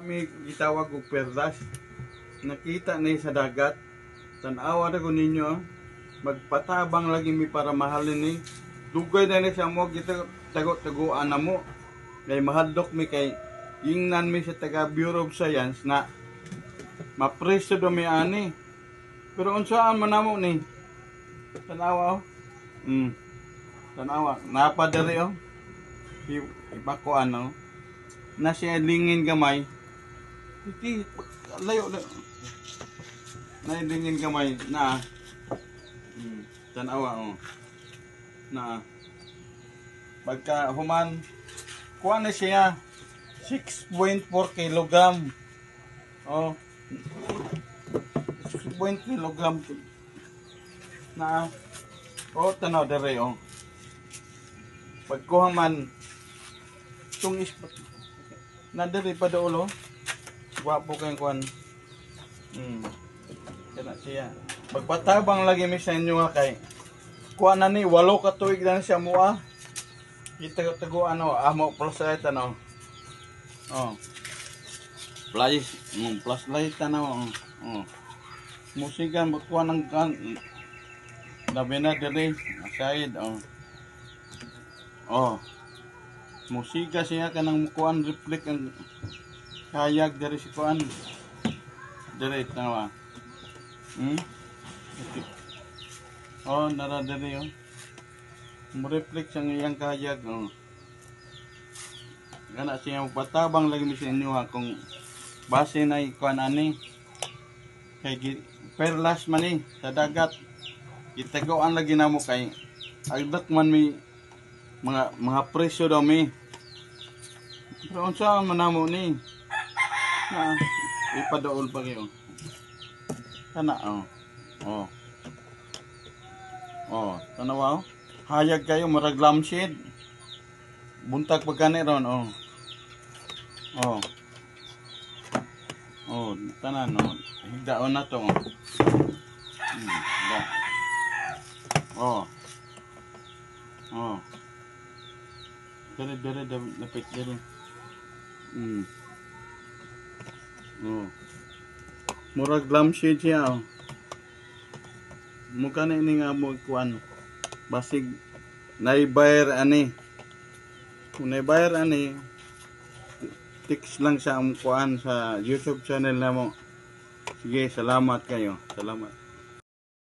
Kami gitawag og perlas. Nakita ni sa dagat. Tan-awa na ko ninyo. Magpatabang lagi mi para mahalin ni. Dugay na ni sa mo kita tago-taguan na mo. Kay mahadlok mi kay ingnan mi sa taga Bureau of Science na mapreso do mi ani. Pero unsaan man namo ni? Tan-awa oh. Tan-awa, napadiri oh. Ibako ano. Na siya lingin gamay. Iti layo na. Nailingin gamay na. Tan-awa oh. Na. Pagka human kuha na siya 6.4 kilogram. Oh. 6.4 kilogram na. Oh, tanaw dere oh. Pagkuha man tung na dere pa doolo. Wapo kayong kuan. Kana siya. Pagpatabang lagi mi sa inyo nga kay kuha na ni 8 ka tuig na siya mua. Kita tago ano amo plus light ano. Oh. Plus light ano. Oh. Musika mo kuha ng kan. Labi na dere aside oh. Oh. Musika siya kanang kuan reflect ang kayag dari si kuan. Dere tawa. Oh, nara dere oh. Mo-reflect ang iyang kayag oh. Kana siya patabang lagi mi sa inyo ha kung base na kuan ani. Kay perlas man ni sa dagat. Itagoan lagi namo kay agdak man mi mga presyo daw mi. Pero unsa man namo ni? Na ipadool pa kayo. Kana oh. Oh. Oh, tanawa oh. Hayag kayo marag lampshade. Buntag pagkani ron oh. Oh. Oh, tanan oh. Higdaon na to oh. Oh. Oh. Dere lapit dere. Oh. Murag lampshade siya oh. Mukha na ini nga mo kuan. Basig naibayar ani. Kung naibayar ani, text lang sa kuan sa YouTube channel na mo. Sige, salamat kayo. Salamat.